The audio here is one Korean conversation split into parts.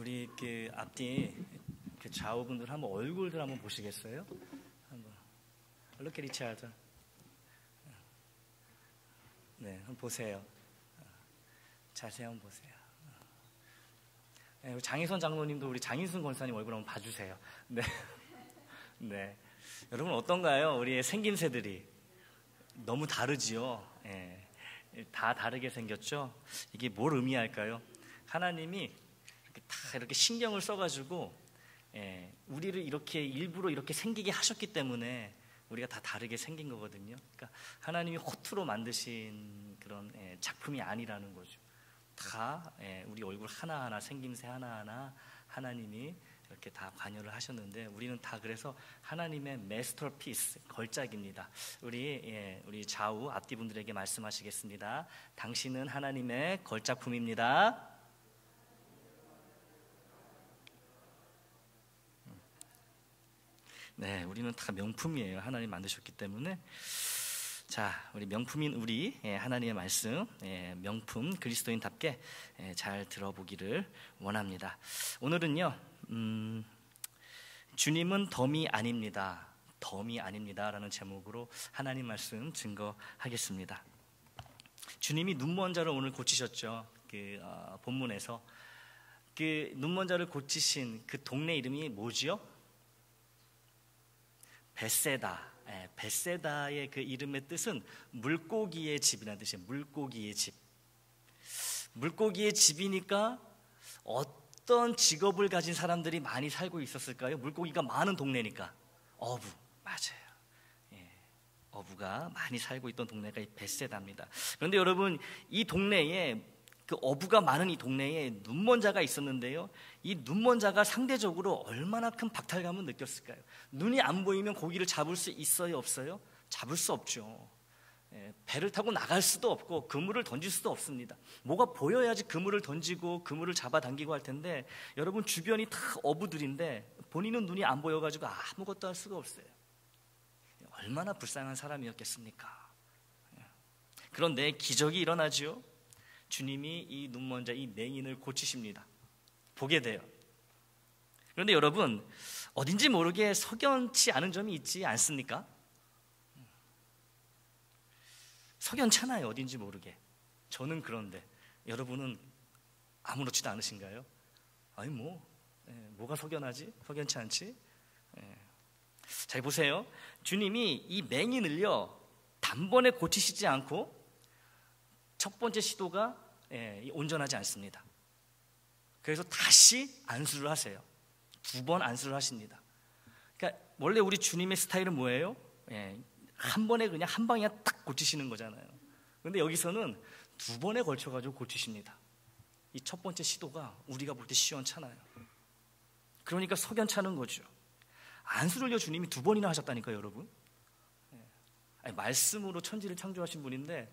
우리 그 앞뒤 그 좌우분들 한번 얼굴들 한번 보시겠어요? 한번 Look at each other. 네, 한번 보세요. 자세히 한번 보세요. 네, 장희선 장로님도 우리 장인순 권사님 얼굴 한번 봐주세요. 네, 네. 여러분 어떤가요? 우리의 생김새들이 너무 다르지요. 네. 다 다르게 생겼죠. 이게 뭘 의미할까요? 하나님이 이렇게 다 이렇게 신경을 써가지고 우리를 이렇게 일부러 이렇게 생기게 하셨기 때문에 우리가 다 다르게 생긴 거거든요. 그러니까 하나님이 허투루 만드신 그런 작품이 아니라는 거죠. 다 우리 얼굴 하나하나, 생김새 하나하나 하나님이 이렇게 다 관여를 하셨는데 우리는 다 그래서 하나님의 마스터피스, 걸작입니다. 우리 좌우 앞뒤 분들에게 말씀하시겠습니다. 당신은 하나님의 걸작품입니다. 네, 우리는 다 명품이에요. 하나님 만드셨기 때문에. 자, 우리 명품인 우리 하나님의 말씀, 명품 그리스도인답게 잘 들어보기를 원합니다. 오늘은요, 주님은 덤이 아닙니다. 덤이 아닙니다 라는 제목으로 하나님 말씀 증거하겠습니다. 주님이 눈먼 자를 오늘 고치셨죠. 본문에서 그 눈먼 자를 고치신 그 동네 이름이 뭐지요? 벳세다. 벳세다의 그 이름의 뜻은 물고기의 집이라는 뜻이에요. 물고기의 집. 물고기의 집이니까 어떤 직업을 가진 사람들이 많이 살고 있었을까요? 물고기가 많은 동네니까. 어부. 맞아요. 어부가 많이 살고 있던 동네가 이 벳세다입니다. 그런데 여러분, 이 동네에 그 어부가 많은 이 동네에 눈먼 자가 있었는데요, 이 눈먼 자가 상대적으로 얼마나 큰 박탈감을 느꼈을까요? 눈이 안 보이면 고기를 잡을 수 있어요, 없어요? 잡을 수 없죠. 배를 타고 나갈 수도 없고 그물을 던질 수도 없습니다. 뭐가 보여야지 그물을 던지고 그물을 잡아당기고 할 텐데, 여러분 주변이 다 어부들인데 본인은 눈이 안 보여가지고 아무것도 할 수가 없어요. 얼마나 불쌍한 사람이었겠습니까? 그런데 기적이 일어나죠. 주님이 이 눈먼 자, 이 맹인을 고치십니다. 보게 돼요. 그런데 여러분, 어딘지 모르게 석연치 않은 점이 있지 않습니까? 석연찮아요, 어딘지 모르게. 저는 그런데 여러분은 아무렇지도 않으신가요? 아니 뭐가 석연하지? 석연치 않지? 잘 보세요. 주님이 이 맹인을요 단번에 고치시지 않고 첫 번째 시도가 온전하지 않습니다. 그래서 다시 안수를 하세요. 2번 안수를 하십니다. 그러니까 원래 우리 주님의 스타일은 뭐예요? 한 번에 그냥 한 방에 딱 고치시는 거잖아요. 그런데 여기서는 2번에 걸쳐가지고 고치십니다. 이 첫 번째 시도가 우리가 볼 때 시원찮아요. 그러니까 석연찮은 거죠. 안수를요 주님이 2번이나 하셨다니까요, 여러분. 말씀으로 천지를 창조하신 분인데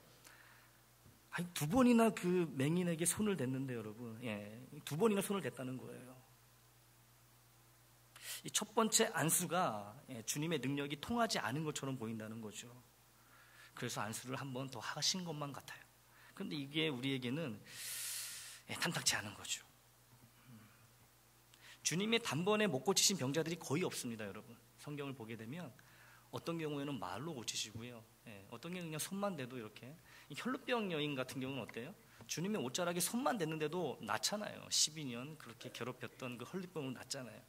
2번이나 그 맹인에게 손을 댔는데 여러분, 2번이나 손을 댔다는 거예요. 이 첫 번째 안수가 주님의 능력이 통하지 않은 것처럼 보인다는 거죠. 그래서 안수를 한 번 더 하신 것만 같아요. 그런데 이게 우리에게는 탐탁치 않은 거죠. 주님의 단번에 못 고치신 병자들이 거의 없습니다, 여러분. 성경을 보게 되면 어떤 경우에는 말로 고치시고요, 어떤 경우는 그냥 손만 대도 이렇게. 이 혈루병 여인 같은 경우는 어때요? 주님의 옷자락에 손만 댔는데도 낫잖아요. 12년 그렇게 괴롭혔던 그 혈루병은 낫잖아요.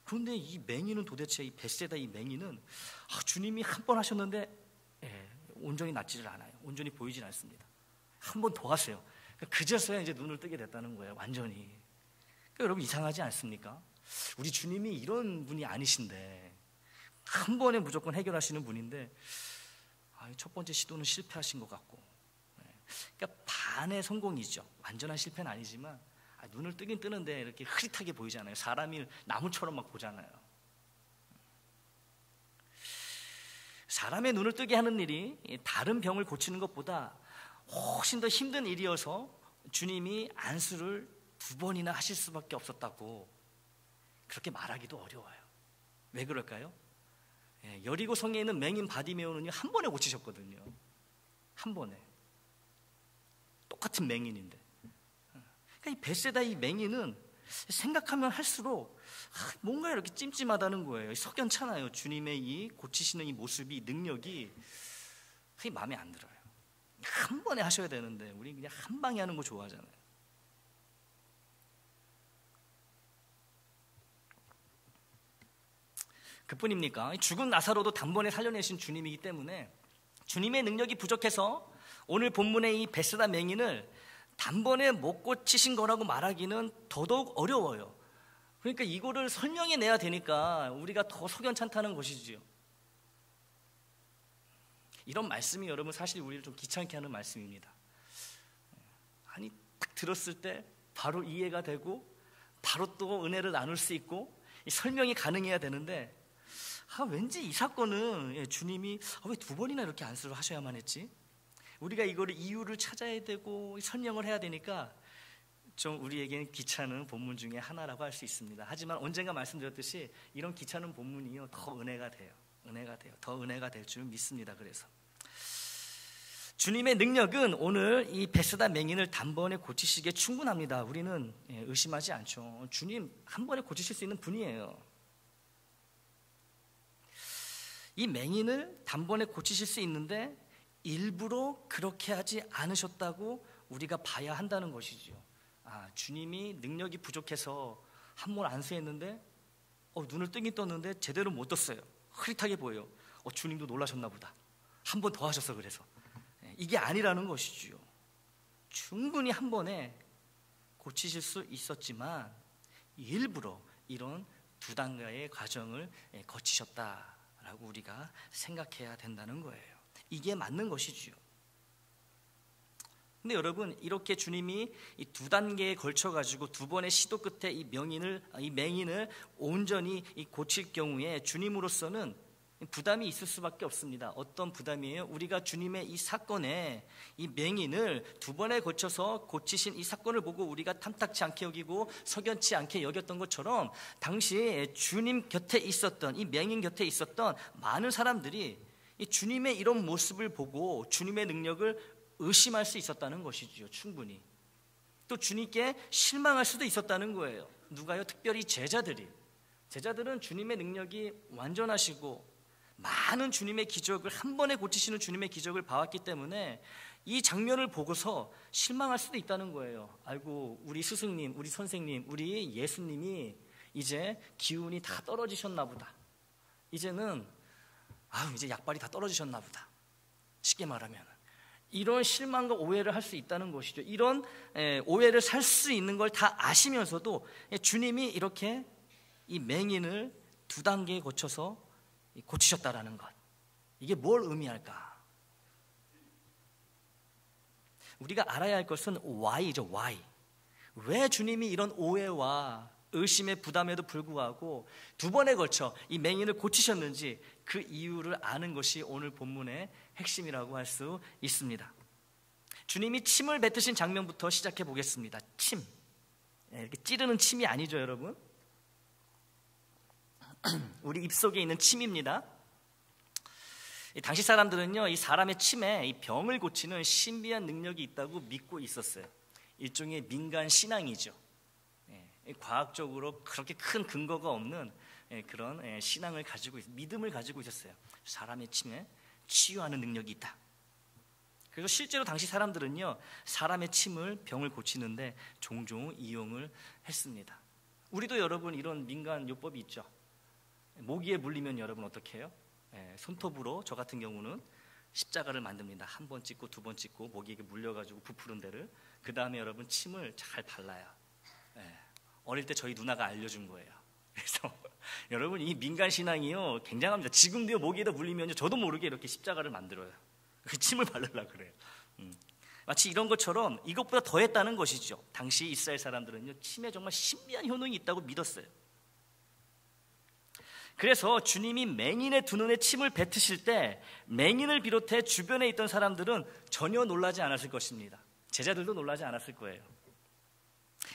그런데 이 맹인은 도대체, 이 벳세다 이 맹인은 주님이 한 번 하셨는데 온전히 낫지를 않아요. 온전히 보이질 않습니다. 한 번 더 하세요. 그제서야 이제 눈을 뜨게 됐다는 거예요, 완전히. 그러니까 여러분 이상하지 않습니까? 우리 주님이 이런 분이 아니신데, 한 번에 무조건 해결하시는 분인데 첫 번째 시도는 실패하신 것 같고, 그러니까 반의 성공이죠. 완전한 실패는 아니지만 눈을 뜨긴 뜨는데 이렇게 흐릿하게 보이잖아요. 사람이 나무처럼 막 보잖아요. 사람의 눈을 뜨게 하는 일이 다른 병을 고치는 것보다 훨씬 더 힘든 일이어서 주님이 안수를 2번이나 하실 수밖에 없었다고 그렇게 말하기도 어려워요. 왜 그럴까요? 여리고 성에 있는 맹인 바디메오는요 한 번에 고치셨거든요. 한 번에. 똑같은 맹인인데. 그러니까 이 벳세다 이 맹인은 생각하면 할수록 뭔가 이렇게 찜찜하다는 거예요. 석연찮아요. 주님의 이 고치시는 이 모습이, 이 능력이 마음에 안 들어요. 한 번에 하셔야 되는데 우리 그냥 한 방에 하는 거 좋아하잖아요. 그뿐입니까? 죽은 나사로도 단번에 살려내신 주님이기 때문에 주님의 능력이 부족해서 오늘 본문의 이 베스다 맹인을 단번에 못 고치신 거라고 말하기는 더더욱 어려워요. 그러니까 이거를 설명해 내야 되니까 우리가 더 석연찮다는 것이지요. 이런 말씀이 여러분 사실 우리를 좀 귀찮게 하는 말씀입니다. 아니 딱 들었을 때 바로 이해가 되고 바로 또 은혜를 나눌 수 있고 설명이 가능해야 되는데 왠지 이 사건은 주님이 왜 두 번이나 이렇게 안수를 하셔야만 했지? 우리가 이거를 이유를 찾아야 되고 설명을 해야 되니까 좀 우리에게는 귀찮은 본문 중에 하나라고 할 수 있습니다. 하지만 언젠가 말씀드렸듯이 이런 귀찮은 본문이요 더 은혜가 돼요. 더 은혜가 될 줄 믿습니다. 그래서 주님의 능력은 오늘 이 베스다 맹인을 단번에 고치시기에 충분합니다. 우리는 의심하지 않죠. 주님 한 번에 고치실 수 있는 분이에요. 이 맹인을 단번에 고치실 수 있는데 일부러 그렇게 하지 않으셨다고 우리가 봐야 한다는 것이죠. 주님이 능력이 부족해서 한 번 안수했는데 눈을 뜨긴 떴는데 제대로 못 떴어요. 흐릿하게 보여요. 주님도 놀라셨나 보다. 한 번 더 하셔서 그래서. 이게 아니라는 것이죠. 충분히 한 번에 고치실 수 있었지만 일부러 이런 두 단계의 과정을 거치셨다라고 우리가 생각해야 된다는 거예요. 이게 맞는 것이지요. 근데 여러분 이렇게 주님이 이 두 단계에 걸쳐 가지고 두 번의 시도 끝에 이 맹인을 온전히 고칠 경우에 주님으로서는 부담이 있을 수밖에 없습니다. 어떤 부담이에요? 우리가 주님의 이 사건에 이 맹인을 두 번에 걸쳐서 고치신 이 사건을 보고 우리가 탐탁치 않게 여기고 석연치 않게 여겼던 것처럼 당시 주님 곁에 있었던 이 맹인 곁에 있었던 많은 사람들이 이 주님의 이런 모습을 보고 주님의 능력을 의심할 수 있었다는 것이죠. 충분히. 또 주님께 실망할 수도 있었다는 거예요. 누가요? 특별히 제자들은 주님의 능력이 완전하시고 많은 주님의 기적을 한 번에 고치시는 주님의 기적을 봐왔기 때문에 이 장면을 보고서 실망할 수도 있다는 거예요. 아이고 우리 스승님, 우리 선생님, 우리 예수님이 이제 기운이 다 떨어지셨나 보다. 이제는 이제 약발이 다 떨어지셨나 보다. 쉽게 말하면 이런 실망과 오해를 할 수 있다는 것이죠. 이런 오해를 살 수 있는 걸 다 아시면서도 주님이 이렇게 이 맹인을 두 단계에 거쳐서 고치셨다라는 것, 이게 뭘 의미할까? 우리가 알아야 할 것은 why죠. why. 왜 주님이 이런 오해와 의심의 부담에도 불구하고 두 번에 걸쳐 이 맹인을 고치셨는지 그 이유를 아는 것이 오늘 본문의 핵심이라고 할 수 있습니다. 주님이 침을 뱉으신 장면부터 시작해 보겠습니다. 침, 이렇게 찌르는 침이 아니죠, 여러분. 우리 입속에 있는 침입니다. 당시 사람들은요, 이 사람의 침에 이 병을 고치는 신비한 능력이 있다고 믿고 있었어요. 일종의 민간 신앙이죠. 과학적으로 그렇게 큰 근거가 없는 그런 신앙을 가지고 믿음을 가지고 있었어요. 사람의 침에 치유하는 능력이 있다. 그래서 실제로 당시 사람들은요, 사람의 침을 병을 고치는데 종종 이용을 했습니다. 우리도 여러분 이런 민간 요법이 있죠. 모기에 물리면 여러분 어떻게 해요? 손톱으로 저 같은 경우는 십자가를 만듭니다. 한 번 찍고 두 번 찍고 모기에게 물려가지고 부푸른 데를, 그 다음에 여러분 침을 잘 발라요. 어릴 때 저희 누나가 알려준 거예요. 그래서 여러분 이 민간 신앙이요 굉장합니다. 지금도요 모기에다 물리면요 저도 모르게 이렇게 십자가를 만들어요. 그 침을 바르려고 그래요. 마치 이런 것처럼 이것보다 더했다는 것이죠. 당시 이스라엘 사람들은요 침에 정말 신비한 효능이 있다고 믿었어요. 그래서 주님이 맹인의 두 눈에 침을 뱉으실 때 맹인을 비롯해 주변에 있던 사람들은 전혀 놀라지 않았을 것입니다. 제자들도 놀라지 않았을 거예요.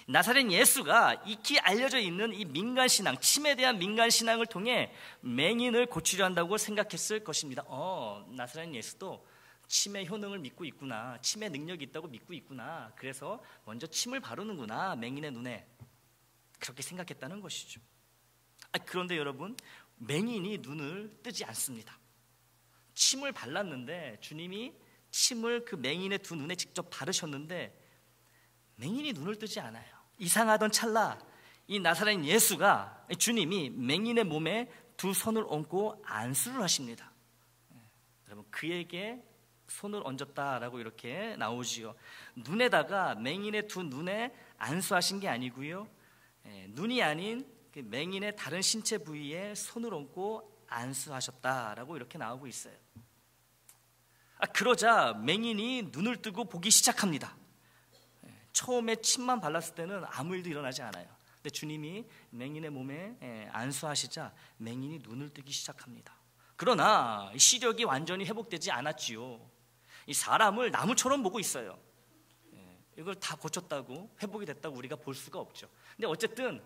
나사렛 예수가 익히 알려져 있는 이 민간신앙, 침에 대한 민간신앙을 통해 맹인을 고치려 한다고 생각했을 것입니다. 나사렛 예수도 침의 효능을 믿고 있구나, 침의 능력이 있다고 믿고 있구나, 그래서 먼저 침을 바르는구나 맹인의 눈에. 그렇게 생각했다는 것이죠. 그런데 여러분, 맹인이 눈을 뜨지 않습니다. 침을 발랐는데, 주님이 침을 그 맹인의 두 눈에 직접 바르셨는데 맹인이 눈을 뜨지 않아요. 이상하던 찰나 이 나사렛 예수가, 주님이 맹인의 몸에 두 손을 얹고 안수를 하십니다. 여러분, 그에게 손을 얹었다라고 이렇게 나오지요. 눈에다가, 맹인의 두 눈에 안수하신 게 아니고요, 눈이 아닌 그 맹인의 다른 신체 부위에 손을 얹고 안수하셨다라고 이렇게 나오고 있어요. 그러자 맹인이 눈을 뜨고 보기 시작합니다. 처음에 침만 발랐을 때는 아무 일도 일어나지 않아요. 근데 주님이 맹인의 몸에 안수하시자 맹인이 눈을 뜨기 시작합니다. 그러나 시력이 완전히 회복되지 않았지요. 이 사람을 나무처럼 보고 있어요. 이걸 다 고쳤다고, 회복이 됐다고 우리가 볼 수가 없죠. 근데 어쨌든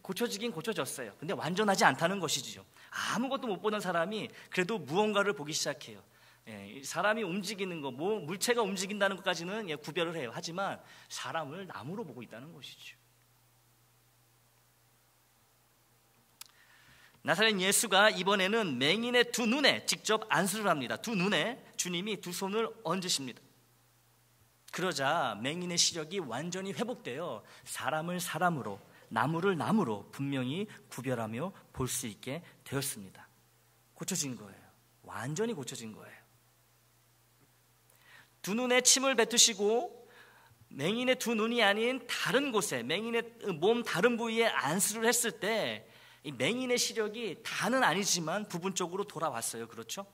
고쳐지긴 고쳐졌어요. 근데 완전하지 않다는 것이지요. 아무것도 못 보던 사람이 그래도 무언가를 보기 시작해요. 사람이 움직이는 거, 물체가 움직인다는 것까지는 구별을 해요. 하지만 사람을 나무로 보고 있다는 것이죠. 나사렛 예수가 이번에는 맹인의 두 눈에 직접 안수를 합니다. 두 눈에 주님이 두 손을 얹으십니다. 그러자 맹인의 시력이 완전히 회복되어 사람을 사람으로, 나무를 나무로 분명히 구별하며 볼 수 있게 되었습니다. 고쳐진 거예요. 완전히 고쳐진 거예요. 두 눈에 침을 뱉으시고 맹인의 두 눈이 아닌 다른 곳에, 맹인의 몸 다른 부위에 안수를 했을 때 이 맹인의 시력이 다는 아니지만 부분적으로 돌아왔어요. 그렇죠?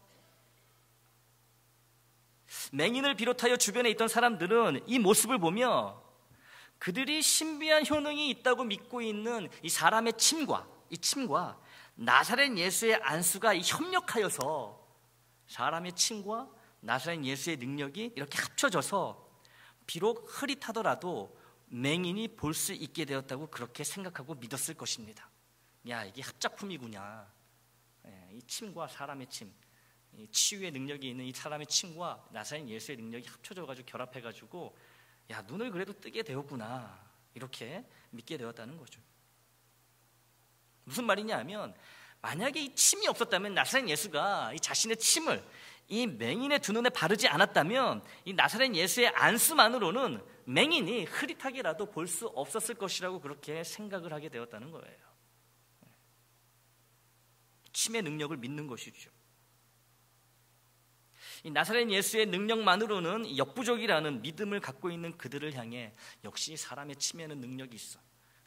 맹인을 비롯하여 주변에 있던 사람들은 이 모습을 보며 그들이 신비한 효능이 있다고 믿고 있는 이 사람의 침과 나사렛 예수의 안수가 협력하여서 사람의 침과 나사렛 예수의 능력이 이렇게 합쳐져서 비록 흐릿하더라도 맹인이 볼 수 있게 되었다고 그렇게 생각하고 믿었을 것입니다. 야, 이게 합작품이구나. 이 침과 사람의 침, 이 치유의 능력이 있는 이 사람의 침과 나사렛 예수의 능력이 합쳐져가지고 결합해가지고, 야, 눈을 그래도 뜨게 되었구나, 이렇게 믿게 되었다는 거죠. 무슨 말이냐 하면, 만약에 이 침이 없었다면, 나사렛 예수가 이 자신의 침을 이 맹인의 두 눈에 바르지 않았다면 이 나사렛 예수의 안수만으로는 맹인이 흐릿하게라도 볼 수 없었을 것이라고 그렇게 생각을 하게 되었다는 거예요. 침의 능력을 믿는 것이죠. 이 나사렛 예수의 능력만으로는 역부족이라는 믿음을 갖고 있는 그들을 향해 역시 사람의 침에는 능력이 있어.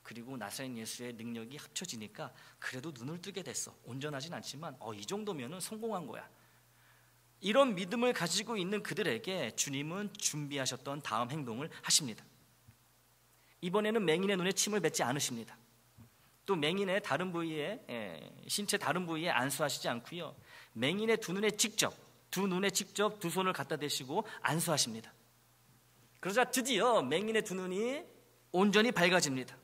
그리고 나사렛 예수의 능력이 합쳐지니까 그래도 눈을 뜨게 됐어. 온전하진 않지만 이 정도면은 성공한 거야. 이런 믿음을 가지고 있는 그들에게 주님은 준비하셨던 다음 행동을 하십니다. 이번에는 맹인의 눈에 침을 뱉지 않으십니다. 또 맹인의 다른 부위에, 신체 다른 부위에 안수하시지 않고요, 맹인의 두 눈에 직접 두 손을 갖다 대시고 안수하십니다. 그러자 드디어 맹인의 두 눈이 온전히 밝아집니다.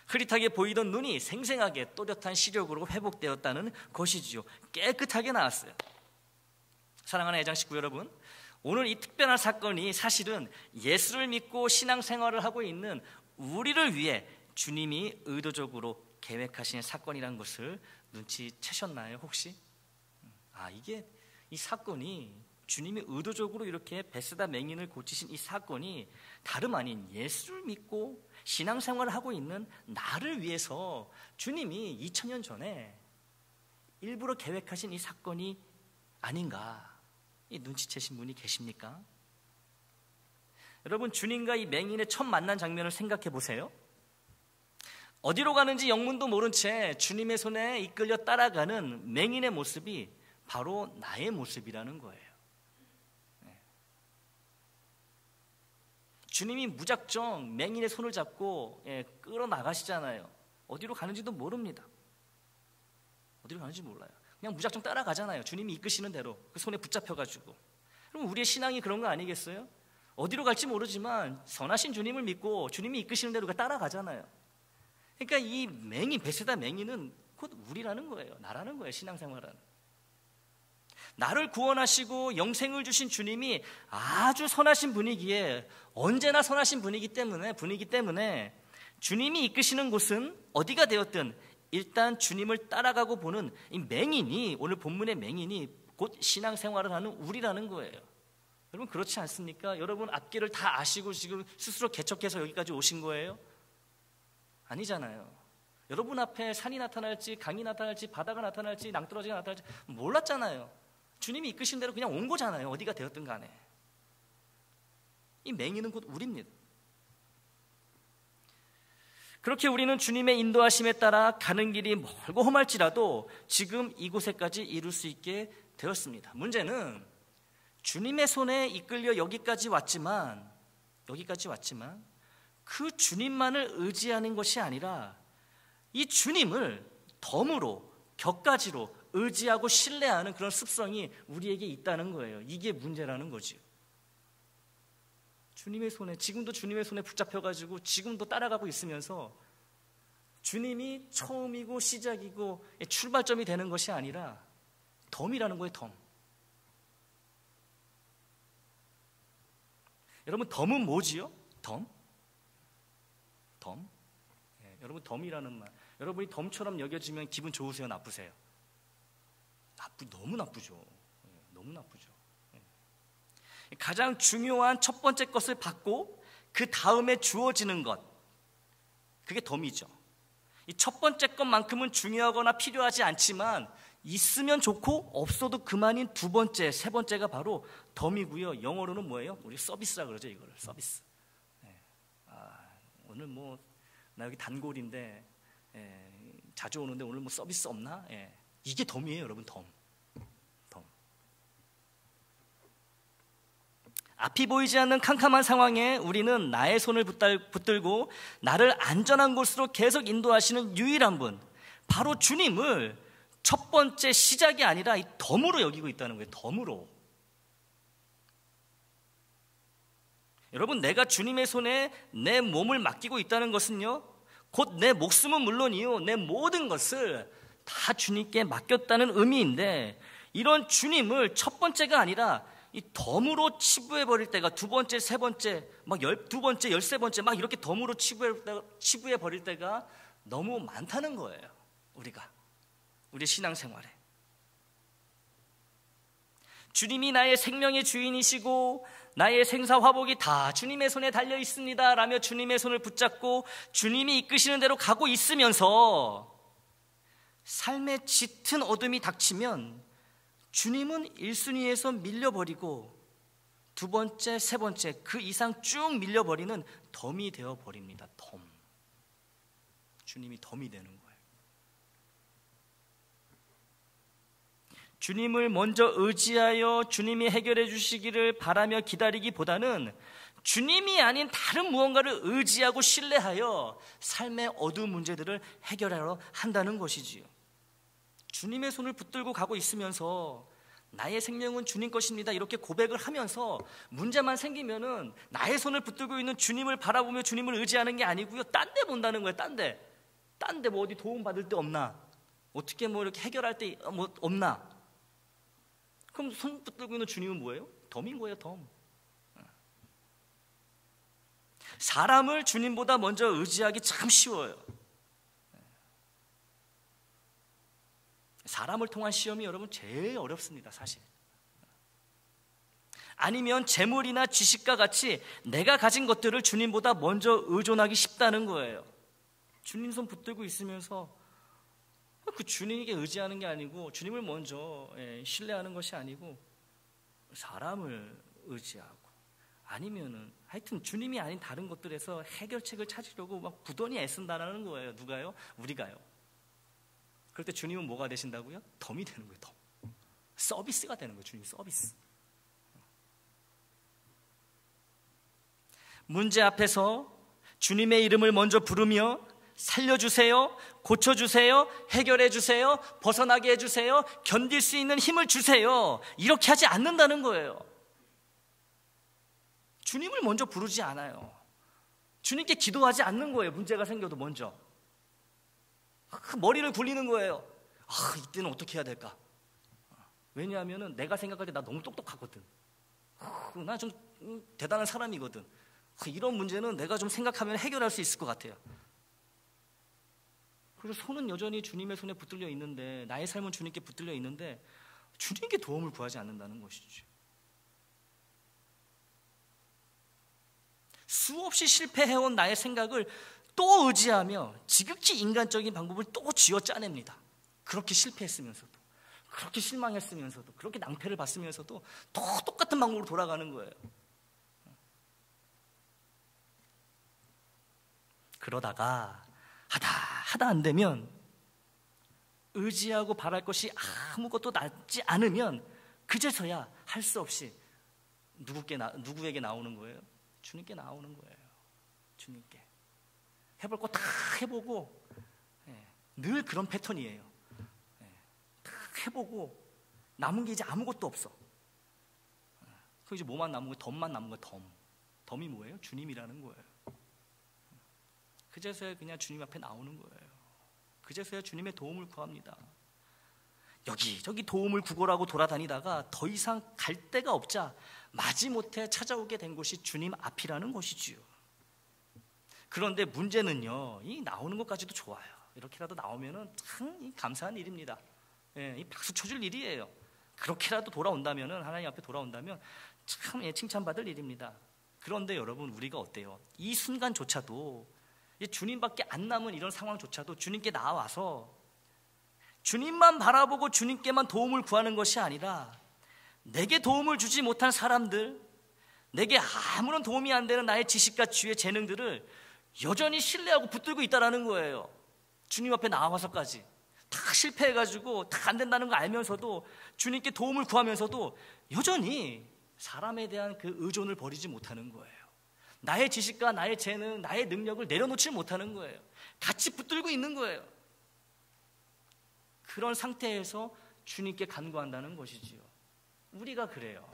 흐릿하게 보이던 눈이 생생하게 또렷한 시력으로 회복되었다는 것이지요. 깨끗하게 나왔어요. 사랑하는 애장 식구 여러분, 오늘 이 특별한 사건이 사실은 예수를 믿고 신앙생활을 하고 있는 우리를 위해 주님이 의도적으로 계획하신 사건이라는 것을 눈치채셨나요, 혹시? 이게 이 사건이 주님이 의도적으로 이렇게 벳세다 맹인을 고치신 이 사건이 다름 아닌 예수를 믿고 신앙생활을 하고 있는 나를 위해서 주님이 2000년 전에 일부러 계획하신 이 사건이 아닌가, 이 눈치채신 분이 계십니까? 여러분, 주님과 이 맹인의 첫 만난 장면을 생각해 보세요. 어디로 가는지 영문도 모른 채 주님의 손에 이끌려 따라가는 맹인의 모습이 바로 나의 모습이라는 거예요. 주님이 무작정 맹인의 손을 잡고 끌어나가시잖아요. 어디로 가는지도 모릅니다. 어디로 가는지 몰라요. 그냥 무작정 따라가잖아요. 주님이 이끄시는 대로 그 손에 붙잡혀가지고. 그럼 우리의 신앙이 그런 거 아니겠어요? 어디로 갈지 모르지만 선하신 주님을 믿고 주님이 이끄시는 대로 따라가잖아요. 그러니까 이 맹인, 벳세다 맹인은 곧 우리라는 거예요. 나라는 거예요. 신앙생활은. 나를 구원하시고 영생을 주신 주님이 아주 선하신 분이기에, 언제나 선하신 분이기 때문에 주님이 이끄시는 곳은 어디가 되었든 일단 주님을 따라가고 보는 이 맹인이, 오늘 본문의 맹인이 곧 신앙생활을 하는 우리라는 거예요. 여러분 그렇지 않습니까? 여러분 앞길을 다 아시고 지금 스스로 개척해서 여기까지 오신 거예요? 아니잖아요. 여러분 앞에 산이 나타날지 강이 나타날지 바다가 나타날지 낭떠러지가 나타날지 몰랐잖아요. 주님이 이끄신 대로 그냥 온 거잖아요. 어디가 되었든 간에. 이 맹인은 곧 우리입니다. 그렇게 우리는 주님의 인도하심에 따라 가는 길이 멀고 험할지라도 지금 이곳에까지 이룰 수 있게 되었습니다. 문제는 주님의 손에 이끌려 여기까지 왔지만 그 주님만을 의지하는 것이 아니라 이 주님을 덤으로 격가지로 의지하고 신뢰하는 그런 습성이 우리에게 있다는 거예요. 이게 문제라는 거죠. 주님의 손에, 지금도 주님의 손에 붙잡혀가지고 지금도 따라가고 있으면서 주님이 처음이고 시작이고 출발점이 되는 것이 아니라 덤이라는 거예요. 덤. 여러분 덤은 뭐지요? 덤? 여러분 덤이라는 말, 여러분이 덤처럼 여겨지면 기분 좋으세요? 나쁘세요? 너무 나쁘죠. 너무 나쁘죠. 가장 중요한 첫 번째 것을 받고 그 다음에 주어지는 것, 그게 덤이죠. 이 첫 번째 것만큼은 중요하거나 필요하지 않지만 있으면 좋고 없어도 그만인 두 번째, 세 번째가 바로 덤이고요. 영어로는 뭐예요? 우리 서비스라 그러죠. 이거를 서비스. 오늘 뭐 나 여기 단골인데 자주 오는데 오늘 뭐 서비스 없나? 이게 덤이에요, 여러분. 덤. 앞이 보이지 않는 캄캄한 상황에 우리는 나의 손을 붙들고 나를 안전한 곳으로 계속 인도하시는 유일한 분, 바로 주님을 첫 번째 시작이 아니라 이 덤으로 여기고 있다는 거예요. 덤으로. 여러분, 내가 주님의 손에 내 몸을 맡기고 있다는 것은요, 곧 내 목숨은 물론이요, 내 모든 것을 다 주님께 맡겼다는 의미인데, 이런 주님을 첫 번째가 아니라 이 덤으로 치부해버릴 때가 두 번째, 세 번째, 막 12번째, 13번째 막 이렇게 덤으로 치부해버릴 때가 너무 많다는 거예요. 우리 신앙생활에. 주님이 나의 생명의 주인이시고 나의 생사화복이 다 주님의 손에 달려 있습니다 라며 주님의 손을 붙잡고 주님이 이끄시는 대로 가고 있으면서 삶의 짙은 어둠이 닥치면 주님은 1순위에서 밀려버리고 두 번째, 세 번째 그 이상 쭉 밀려버리는 덤이 되어버립니다. 덤. 주님이 덤이 되는 거예요. 주님을 먼저 의지하여 주님이 해결해 주시기를 바라며 기다리기보다는 주님이 아닌 다른 무언가를 의지하고 신뢰하여 삶의 어두운 문제들을 해결하려 한다는 것이지요. 주님의 손을 붙들고 가고 있으면서 나의 생명은 주님 것입니다 이렇게 고백을 하면서 문제만 생기면은 나의 손을 붙들고 있는 주님을 바라보며 주님을 의지하는 게 아니고요, 딴 데 본다는 거예요. 딴 데 뭐 어디 도움 받을 데 없나, 어떻게 뭐 이렇게 해결할 데 뭐 없나. 그럼 손 붙들고 있는 주님은 뭐예요? 덤인 거예요. 덤. 사람을 주님보다 먼저 의지하기 참 쉬워요. 사람을 통한 시험이 여러분 제일 어렵습니다, 사실. 아니면 재물이나 지식과 같이 내가 가진 것들을 주님보다 먼저 의존하기 쉽다는 거예요. 주님 손 붙들고 있으면서 그 주님에게 의지하는 게 아니고 주님을 먼저 신뢰하는 것이 아니고 사람을 의지하고 아니면은 하여튼 주님이 아닌 다른 것들에서 해결책을 찾으려고 막 부단히 애쓴다는 거예요. 누가요? 우리가요. 그럴 때 주님은 뭐가 되신다고요? 덤이 되는 거예요. 덤. 서비스가 되는 거예요. 주님 서비스. 문제 앞에서 주님의 이름을 먼저 부르며 살려주세요, 고쳐주세요, 해결해주세요, 벗어나게 해주세요, 견딜 수 있는 힘을 주세요, 이렇게 하지 않는다는 거예요. 주님을 먼저 부르지 않아요. 주님께 기도하지 않는 거예요. 문제가 생겨도 먼저 머리를 굴리는 거예요. 이때는 어떻게 해야 될까? 왜냐하면 내가 생각할 때 나 너무 똑똑하거든. 나 좀 대단한 사람이거든. 이런 문제는 내가 좀 생각하면 해결할 수 있을 것 같아요. 그래서 손은 여전히 주님의 손에 붙들려 있는데, 나의 삶은 주님께 붙들려 있는데 주님께 도움을 구하지 않는다는 것이죠. 수없이 실패해온 나의 생각을 또 의지하며 지극히 인간적인 방법을 또 쥐어 짜냅니다. 그렇게 실패했으면서도, 그렇게 실망했으면서도, 그렇게 낭패를 봤으면서도 또 똑같은 방법으로 돌아가는 거예요. 그러다가 하다 안 되면, 의지하고 바랄 것이 아무것도 낫지 않으면 그제서야 할 수 없이 누구에게 나오는 거예요? 주님께 나오는 거예요. 주님께. 해볼 거 다 해보고, 늘 그런 패턴이에요. 다 해보고 남은 게 이제 아무것도 없어. 그 이제 뭐만 남은 거예요? 덤만 남은 거예요. 덤이 뭐예요? 주님이라는 거예요. 그제서야 그냥 주님 앞에 나오는 거예요. 그제서야 주님의 도움을 구합니다. 여기저기 도움을 구걸하고 돌아다니다가 더 이상 갈 데가 없자 마지못해 찾아오게 된 곳이 주님 앞이라는 것이지요. 그런데 문제는요, 이 나오는 것까지도 좋아요. 이렇게라도 나오면은 참 감사한 일입니다. 이 박수 쳐줄 일이에요. 그렇게라도 돌아온다면은, 하나님 앞에 돌아온다면 참 칭찬받을 일입니다. 그런데 여러분, 우리가 어때요? 이 순간조차도, 주님밖에 안 남은 이런 상황조차도 주님께 나와서 주님만 바라보고 주님께만 도움을 구하는 것이 아니라, 내게 도움을 주지 못한 사람들, 내게 아무런 도움이 안 되는 나의 지식과 지혜, 재능들을 여전히 신뢰하고 붙들고 있다는 거예요. 주님 앞에 나와서까지 다 실패해가지고 다 안 된다는 거 알면서도, 주님께 도움을 구하면서도 여전히 사람에 대한 그 의존을 버리지 못하는 거예요. 나의 지식과 나의 재능, 나의 능력을 내려놓지 못하는 거예요. 같이 붙들고 있는 거예요. 그런 상태에서 주님께 간구한다는 것이지요. 우리가 그래요.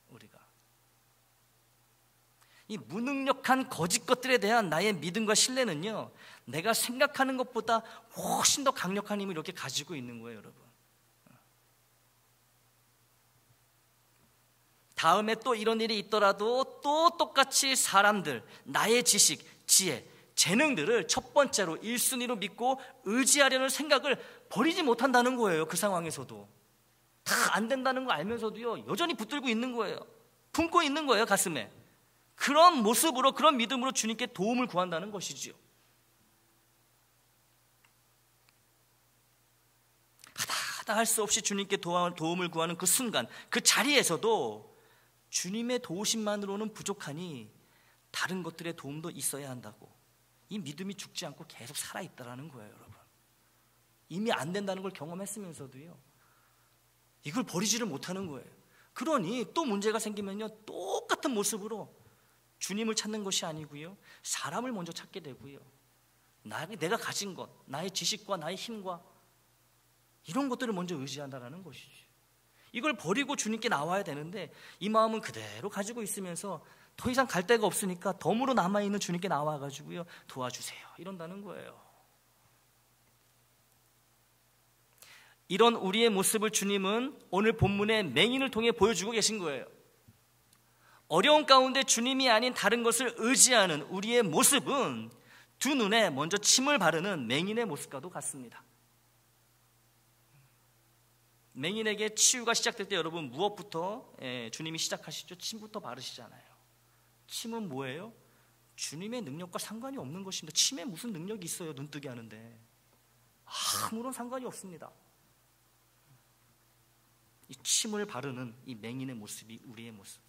우리가 이 무능력한 거짓 것들에 대한 나의 믿음과 신뢰는요, 내가 생각하는 것보다 훨씬 더 강력한 힘을 이렇게 가지고 있는 거예요, 여러분. 다음에 또 이런 일이 있더라도 또 똑같이 사람들, 나의 지식, 지혜, 재능들을 첫 번째로 1순위로 믿고 의지하려는 생각을 버리지 못한다는 거예요. 그 상황에서도 다 안 된다는 거 알면서도요, 여전히 붙들고 있는 거예요. 품고 있는 거예요, 가슴에. 그런 모습으로, 그런 믿음으로 주님께 도움을 구한다는 것이지요. 하다 할 수 없이 주님께 도움을 구하는 그 순간, 그 자리에서도 주님의 도우심만으로는 부족하니 다른 것들의 도움도 있어야 한다고, 이 믿음이 죽지 않고 계속 살아있다는 거예요, 여러분. 이미 안 된다는 걸 경험했으면서도요, 이걸 버리지를 못하는 거예요. 그러니 또 문제가 생기면요, 똑같은 모습으로 주님을 찾는 것이 아니고요, 사람을 먼저 찾게 되고요, 내가 가진 것, 나의 지식과 나의 힘과 이런 것들을 먼저 의지한다는 것이죠. 이걸 버리고 주님께 나와야 되는데, 이 마음은 그대로 가지고 있으면서 더 이상 갈 데가 없으니까 덤으로 남아있는 주님께 나와가지고요, 도와주세요 이런다는 거예요. 이런 우리의 모습을 주님은 오늘 본문의 맹인을 통해 보여주고 계신 거예요. 어려운 가운데 주님이 아닌 다른 것을 의지하는 우리의 모습은 두 눈에 먼저 침을 바르는 맹인의 모습과도 같습니다. 맹인에게 치유가 시작될 때 여러분, 무엇부터 주님이 시작하시죠? 침부터 바르시잖아요. 침은 뭐예요? 주님의 능력과 상관이 없는 것입니다. 침에 무슨 능력이 있어요? 눈뜨게 하는데 아무런 상관이 없습니다. 이 침을 바르는 이 맹인의 모습이 우리의 모습.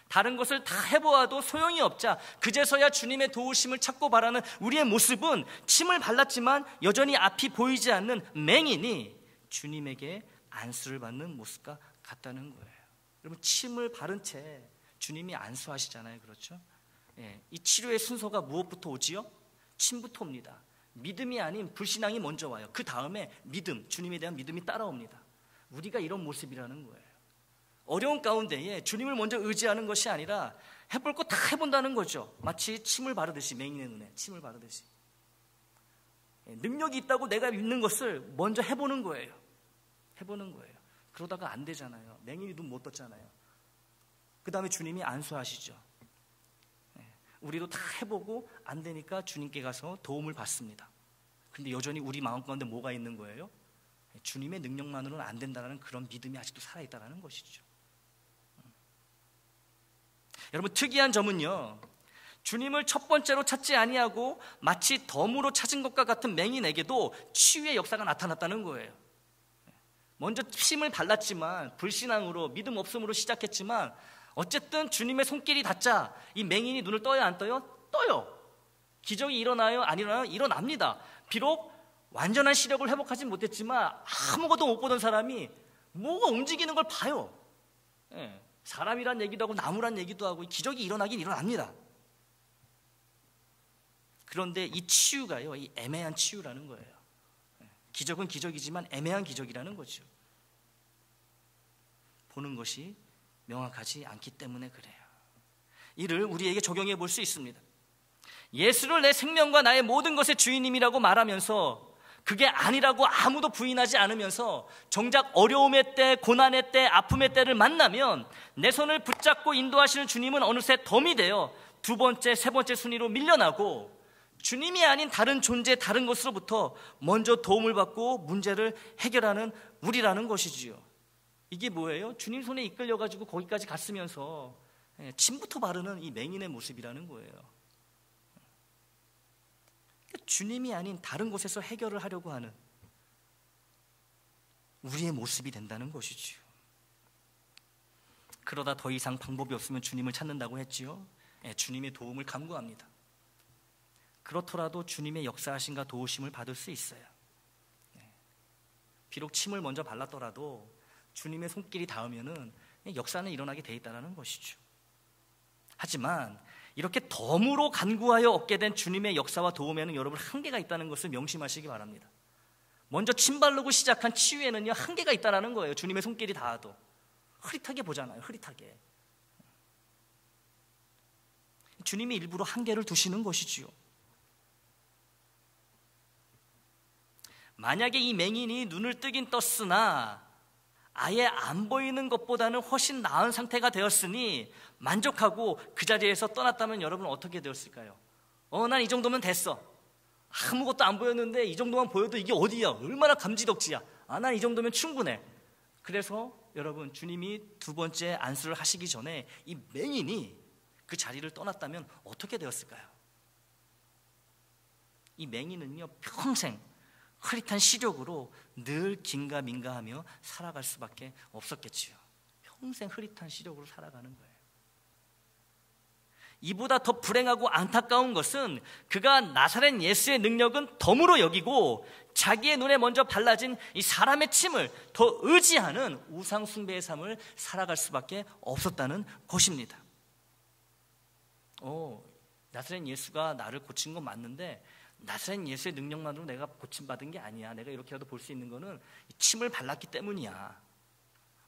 다른 것을 다 해보아도 소용이 없자 그제서야 주님의 도우심을 찾고 바라는 우리의 모습은 침을 발랐지만 여전히 앞이 보이지 않는 맹인이 주님에게 안수를 받는 모습과 같다는 거예요. 여러분, 침을 바른 채 주님이 안수하시잖아요. 그렇죠? 이 치료의 순서가 무엇부터 오지요? 침부터 옵니다. 믿음이 아닌 불신앙이 먼저 와요. 그 다음에 믿음, 주님에 대한 믿음이 따라옵니다. 우리가 이런 모습이라는 거예요. 어려운 가운데에 주님을 먼저 의지하는 것이 아니라 해볼 거 다 해본다는 거죠. 마치 침을 바르듯이, 맹인의 눈에 침을 바르듯이. 능력이 있다고 내가 믿는 것을 먼저 해보는 거예요. 해보는 거예요. 그러다가 안 되잖아요. 맹인이 눈 못 떴잖아요. 그 다음에 주님이 안수하시죠. 우리도 다 해보고 안 되니까 주님께 가서 도움을 받습니다. 근데 여전히 우리 마음 가운데 뭐가 있는 거예요? 주님의 능력만으로는 안 된다는 그런 믿음이 아직도 살아있다는 것이죠. 여러분, 특이한 점은요, 주님을 첫 번째로 찾지 아니하고 마치 덤으로 찾은 것과 같은 맹인에게도 치유의 역사가 나타났다는 거예요. 먼저 침을 발랐지만 불신앙으로, 믿음 없음으로 시작했지만 어쨌든 주님의 손길이 닿자 이 맹인이 눈을 떠요, 안 떠요? 떠요. 기적이 일어나요, 안 일어나요? 일어납니다. 비록 완전한 시력을 회복하지 못했지만 아무것도 못 보던 사람이 뭐가 움직이는 걸 봐요. 사람이란 얘기도 하고 나무란 얘기도 하고 기적이 일어나긴 일어납니다. 그런데 이 치유가요, 이 애매한 치유라는 거예요. 기적은 기적이지만 애매한 기적이라는 거죠. 보는 것이 명확하지 않기 때문에 그래요. 이를 우리에게 적용해 볼 수 있습니다. 예수를 내 생명과 나의 모든 것의 주인님이라고 말하면서 그게 아니라고 아무도 부인하지 않으면서 정작 어려움의 때, 고난의 때, 아픔의 때를 만나면 내 손을 붙잡고 인도하시는 주님은 어느새 덤이 되어 두 번째, 세 번째 순위로 밀려나고 주님이 아닌 다른 존재, 다른 것으로부터 먼저 도움을 받고 문제를 해결하는 우리라는 것이지요. 이게 뭐예요? 주님 손에 이끌려가지고 거기까지 갔으면서 침부터 바르는 이 맹인의 모습이라는 거예요. 주님이 아닌 다른 곳에서 해결을 하려고 하는 우리의 모습이 된다는 것이지요. 그러다 더 이상 방법이 없으면 주님을 찾는다고 했지요. 주님의 도움을 간구합니다. 그렇더라도 주님의 역사하심과 도우심을 받을 수 있어요. 비록 침을 먼저 발랐더라도 주님의 손길이 닿으면은 역사는 일어나게 돼 있다는 것이죠. 하지만 이렇게 덤으로 간구하여 얻게 된 주님의 역사와 도움에는 여러분 한계가 있다는 것을 명심하시기 바랍니다. 먼저 침 바르고 시작한 치유에는요 한계가 있다는 거예요. 주님의 손길이 닿아도 흐릿하게 보잖아요. 흐릿하게. 주님이 일부러 한계를 두시는 것이지요. 만약에 이 맹인이 눈을 뜨긴 떴으나 아예 안 보이는 것보다는 훨씬 나은 상태가 되었으니 만족하고 그 자리에서 떠났다면 여러분은 어떻게 되었을까요? 난 이 정도면 됐어. 아무것도 안 보였는데 이 정도만 보여도 이게 어디야? 얼마나 감지덕지야. 난 이 정도면 충분해. 그래서 여러분, 주님이 두 번째 안수를 하시기 전에 이 맹인이 그 자리를 떠났다면 어떻게 되었을까요? 이 맹인은요 평생 흐릿한 시력으로 늘 긴가민가하며 살아갈 수밖에 없었겠지요. 평생 흐릿한 시력으로 살아가는 거예요. 이보다 더 불행하고 안타까운 것은 그가 나사렛 예수의 능력은 덤으로 여기고 자기의 눈에 먼저 발라진 이 사람의 침을 더 의지하는 우상 숭배의 삶을 살아갈 수밖에 없었다는 것입니다. 나사렛 예수가 나를 고친 건 맞는데 나사렛 예수의 능력만으로 내가 고침받은 게 아니야. 내가 이렇게라도 볼 수 있는 거는 침을 발랐기 때문이야.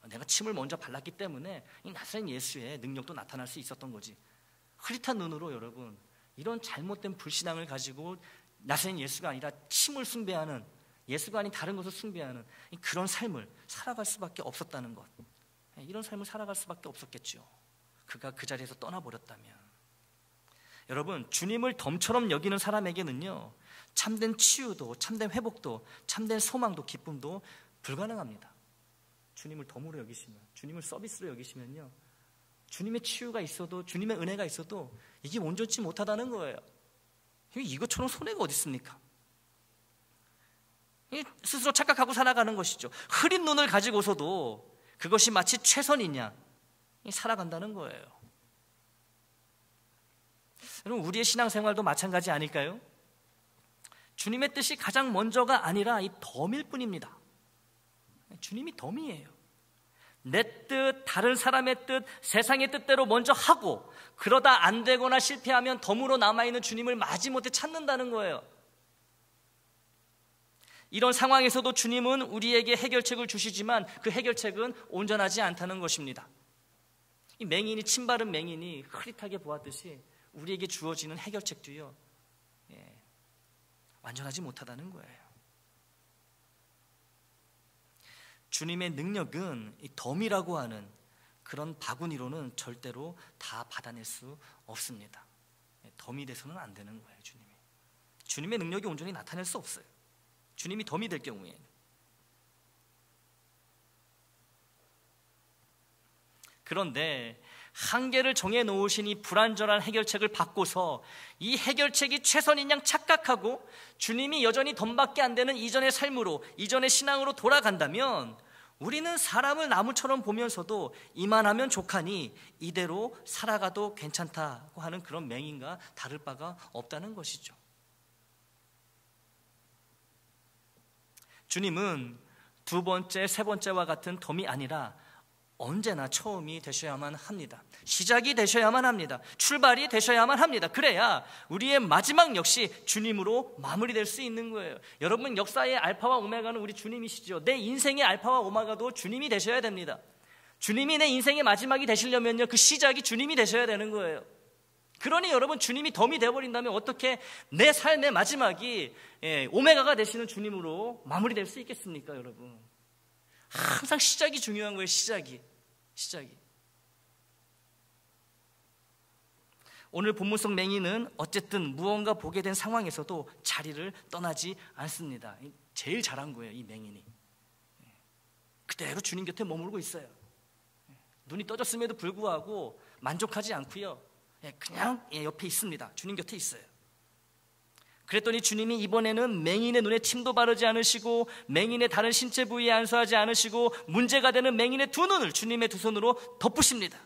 내가 침을 먼저 발랐기 때문에 이 나사렛 예수의 능력도 나타날 수 있었던 거지. 흐릿한 눈으로 여러분 이런 잘못된 불신앙을 가지고 나사렛 예수가 아니라 침을 숭배하는, 예수가 아닌 다른 것을 숭배하는 그런 삶을 살아갈 수밖에 없었다는 것. 이런 삶을 살아갈 수밖에 없었겠죠. 그가 그 자리에서 떠나버렸다면. 여러분, 주님을 덤처럼 여기는 사람에게는요 참된 치유도, 참된 회복도, 참된 소망도, 기쁨도 불가능합니다. 주님을 덤으로 여기시면, 주님을 서비스로 여기시면요 주님의 치유가 있어도, 주님의 은혜가 있어도 이게 온전치 못하다는 거예요. 이것처럼 손해가 어디 있습니까? 스스로 착각하고 살아가는 것이죠. 흐린 눈을 가지고서도 그것이 마치 최선이냐 살아간다는 거예요. 여러분, 우리의 신앙생활도 마찬가지 아닐까요? 주님의 뜻이 가장 먼저가 아니라 이 덤일 뿐입니다. 주님이 덤이에요. 내 뜻, 다른 사람의 뜻, 세상의 뜻대로 먼저 하고 그러다 안 되거나 실패하면 덤으로 남아있는 주님을 마지못해 찾는다는 거예요. 이런 상황에서도 주님은 우리에게 해결책을 주시지만 그 해결책은 온전하지 않다는 것입니다. 이 맹인이, 침바른 맹인이 흐릿하게 보았듯이 우리에게 주어지는 해결책도요 완전하지 못하다는 거예요. 주님의 능력은 이 덤이라고 하는 그런 바구니로는 절대로 다 받아낼 수 없습니다. 덤이 돼서는 안 되는 거예요. 주님의 능력이 온전히 나타낼 수 없어요. 주님이 덤이 될 경우에. 그런데 한계를 정해놓으신 이 불완전한 해결책을 바꿔서 이 해결책이 최선인 양 착각하고 주님이 여전히 덤밖에 안 되는 이전의 삶으로, 이전의 신앙으로 돌아간다면 우리는 사람을 나무처럼 보면서도 이만하면 족하니 이대로 살아가도 괜찮다고 하는 그런 맹인과 다를 바가 없다는 것이죠. 주님은 두 번째, 세 번째와 같은 덤이 아니라 언제나 처음이 되셔야만 합니다. 시작이 되셔야만 합니다. 출발이 되셔야만 합니다. 그래야 우리의 마지막 역시 주님으로 마무리될 수 있는 거예요. 여러분, 역사의 알파와 오메가는 우리 주님이시죠. 내 인생의 알파와 오메가도 주님이 되셔야 됩니다. 주님이 내 인생의 마지막이 되시려면요, 그 시작이 주님이 되셔야 되는 거예요. 그러니 여러분, 주님이 덤이 되어버린다면 어떻게 내 삶의 마지막이 오메가가 되시는 주님으로 마무리될 수 있겠습니까, 여러분? 항상 시작이 중요한 거예요. 시작이. 오늘 본문 속 맹인은 어쨌든 무언가 보게 된 상황에서도 자리를 떠나지 않습니다. 제일 잘한 거예요, 이 맹인이. 그대로 주님 곁에 머물고 있어요. 눈이 떠졌음에도 불구하고 만족하지 않고요, 그냥 옆에 있습니다. 주님 곁에 있어요. 그랬더니 주님이 이번에는 맹인의 눈에 침도 바르지 않으시고 맹인의 다른 신체 부위에 안수하지 않으시고 문제가 되는 맹인의 두 눈을 주님의 두 손으로 덮으십니다.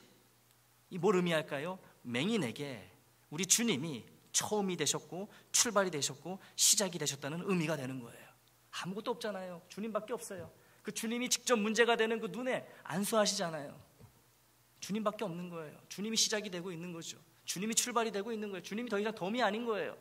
이 뭘 의미할까요? 맹인에게 우리 주님이 처음이 되셨고 출발이 되셨고 시작이 되셨다는 의미가 되는 거예요. 아무것도 없잖아요. 주님밖에 없어요. 그 주님이 직접 문제가 되는 그 눈에 안수하시잖아요. 주님밖에 없는 거예요. 주님이 시작이 되고 있는 거죠. 주님이 출발이 되고 있는 거예요. 주님이 더 이상 덤이 아닌 거예요.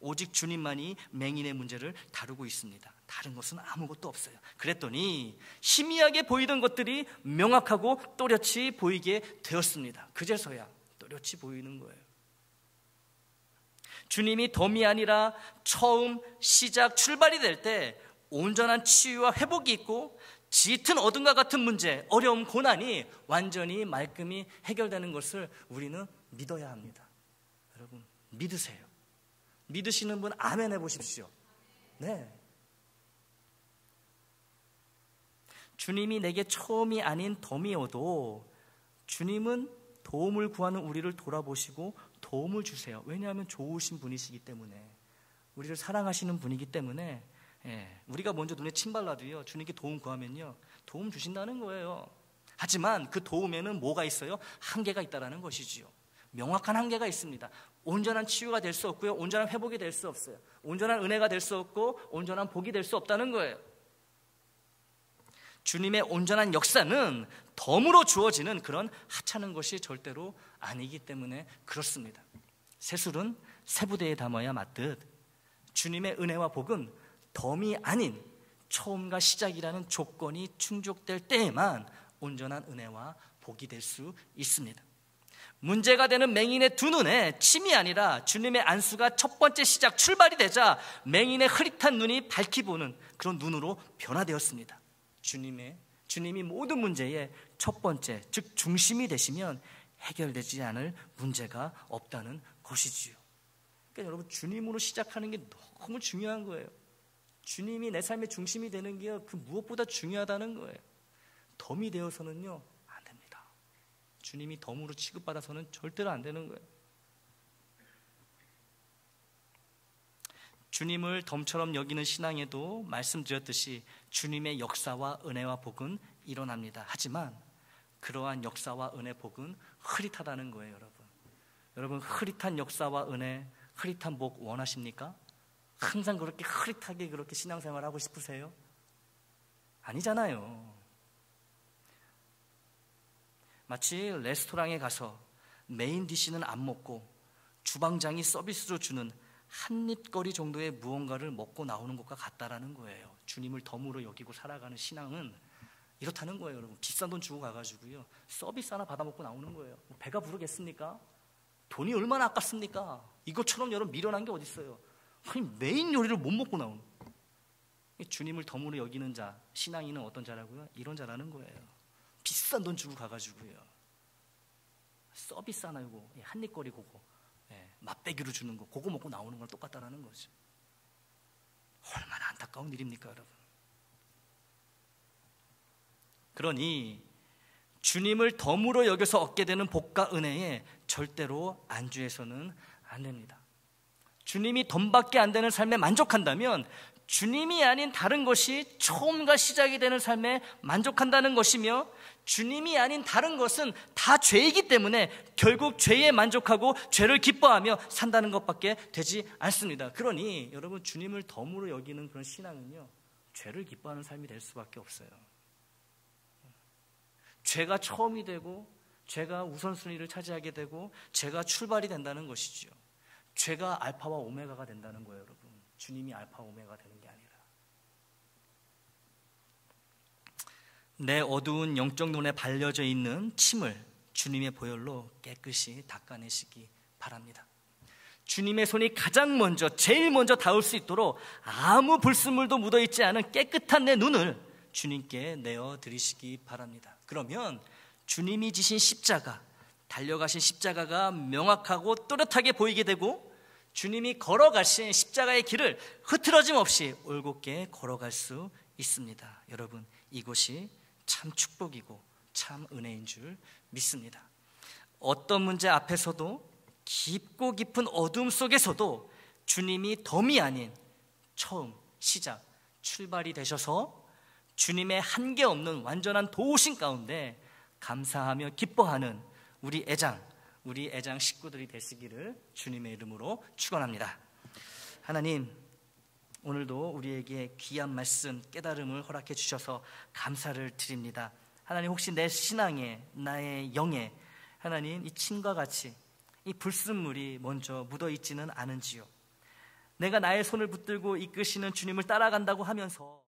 오직 주님만이 맹인의 문제를 다루고 있습니다. 다른 것은 아무것도 없어요. 그랬더니 희미하게 보이던 것들이 명확하고 또렷이 보이게 되었습니다. 그제서야 또렷이 보이는 거예요. 주님이 덤이 아니라 처음, 시작, 출발이 될 때 온전한 치유와 회복이 있고 짙은 어둠과 같은 문제, 어려움, 고난이 완전히 말끔히 해결되는 것을 우리는 믿어야 합니다. 여러분, 믿으세요. 믿으시는 분 아멘 해보십시오. 네. 주님이 내게 처음이 아닌 덤이어도 주님은 도움을 구하는 우리를 돌아보시고 도움을 주세요. 왜냐하면 좋으신 분이시기 때문에, 우리를 사랑하시는 분이기 때문에, 우리가 먼저 눈에 침 발라도요, 주님께 도움 구하면요, 도움 주신다는 거예요. 하지만 그 도움에는 뭐가 있어요? 한계가 있다는 것이지요. 명확한 한계가 있습니다. 온전한 치유가 될 수 없고요, 온전한 회복이 될 수 없어요. 온전한 은혜가 될 수 없고 온전한 복이 될 수 없다는 거예요. 주님의 온전한 역사는 덤으로 주어지는 그런 하찮은 것이 절대로 아니기 때문에 그렇습니다. 새술은 새 부대에 담아야 맞듯 주님의 은혜와 복은 덤이 아닌 처음과 시작이라는 조건이 충족될 때에만 온전한 은혜와 복이 될 수 있습니다. 문제가 되는 맹인의 두 눈에 침이 아니라 주님의 안수가 첫 번째 시작, 출발이 되자 맹인의 흐릿한 눈이 밝히 보는 그런 눈으로 변화되었습니다. 주님이 모든 문제의 첫 번째, 즉 중심이 되시면 해결되지 않을 문제가 없다는 것이지요. 그러니까 여러분, 주님으로 시작하는 게 너무 중요한 거예요. 주님이 내 삶의 중심이 되는 게 그 무엇보다 중요하다는 거예요. 덤이 되어서는요, 안 됩니다. 주님이 덤으로 취급받아서는 절대로 안 되는 거예요. 주님을 덤처럼 여기는 신앙에도 말씀드렸듯이 주님의 역사와 은혜와 복은 일어납니다. 하지만 그러한 역사와 은혜, 복은 흐릿하다는 거예요. 여러분, 흐릿한 역사와 은혜, 흐릿한 복 원하십니까? 항상 그렇게 흐릿하게 그렇게 신앙생활 하고 싶으세요? 아니잖아요. 마치 레스토랑에 가서 메인 디시는 안 먹고 주방장이 서비스로 주는 한입거리 정도의 무언가를 먹고 나오는 것과 같다라는 거예요. 주님을 덤으로 여기고 살아가는 신앙은 이렇다는 거예요. 여러분, 비싼 돈 주고 가가지고요, 서비스 하나 받아먹고 나오는 거예요. 배가 부르겠습니까? 돈이 얼마나 아깝습니까? 이것처럼 여러분 미련한 게 어디 있어요? 아니, 메인 요리를 못 먹고 나오는, 주님을 덤으로 여기는 자, 신앙인은 어떤 자라고요? 이런 자라는 거예요. 비싼 돈 주고 가가지고요, 서비스 하나 요거 한입거리 그거 맛배기로 주는 거, 그거 먹고 나오는 거랑 똑같다라는 거죠. 얼마나 안타까운 일입니까, 여러분? 그러니 주님을 덤으로 여겨서 얻게 되는 복과 은혜에 절대로 안주해서는 안 됩니다. 주님이 덤밖에 안 되는 삶에 만족한다면 주님이 아닌 다른 것이 처음과 시작이 되는 삶에 만족한다는 것이며, 주님이 아닌 다른 것은 다 죄이기 때문에 결국 죄에 만족하고 죄를 기뻐하며 산다는 것밖에 되지 않습니다. 그러니 여러분, 주님을 덤으로 여기는 그런 신앙은요, 죄를 기뻐하는 삶이 될 수밖에 없어요. 죄가 처음이 되고 죄가 우선순위를 차지하게 되고 죄가 출발이 된다는 것이죠. 죄가 알파와 오메가가 된다는 거예요, 여러분. 주님이 알파 오메가가 되는 게 아니라. 내 어두운 영적 눈에 발려져 있는 침을 주님의 보혈로 깨끗이 닦아내시기 바랍니다. 주님의 손이 가장 먼저, 제일 먼저 닿을 수 있도록 아무 불순물도 묻어있지 않은 깨끗한 내 눈을 주님께 내어드리시기 바랍니다. 그러면 주님이 지신 십자가, 달려가신 십자가가 명확하고 또렷하게 보이게 되고, 주님이 걸어가신 십자가의 길을 흐트러짐 없이 올곧게 걸어갈 수 있습니다. 여러분, 이것이 참 축복이고 참 은혜인 줄 믿습니다. 어떤 문제 앞에서도, 깊고 깊은 어둠 속에서도 주님이 덤이 아닌 처음, 시작, 출발이 되셔서 주님의 한계 없는 완전한 도우심 가운데 감사하며 기뻐하는 우리 애장 식구들이 되시기를 주님의 이름으로 축원합니다. 하나님, 오늘도 우리에게 귀한 말씀, 깨달음을 허락해 주셔서 감사를 드립니다. 하나님, 혹시 내 신앙에, 나의 영에 하나님, 이 침과 같이 이 불순물이 먼저 묻어있지는 않은지요. 내가 나의 손을 붙들고 이끄시는 주님을 따라간다고 하면서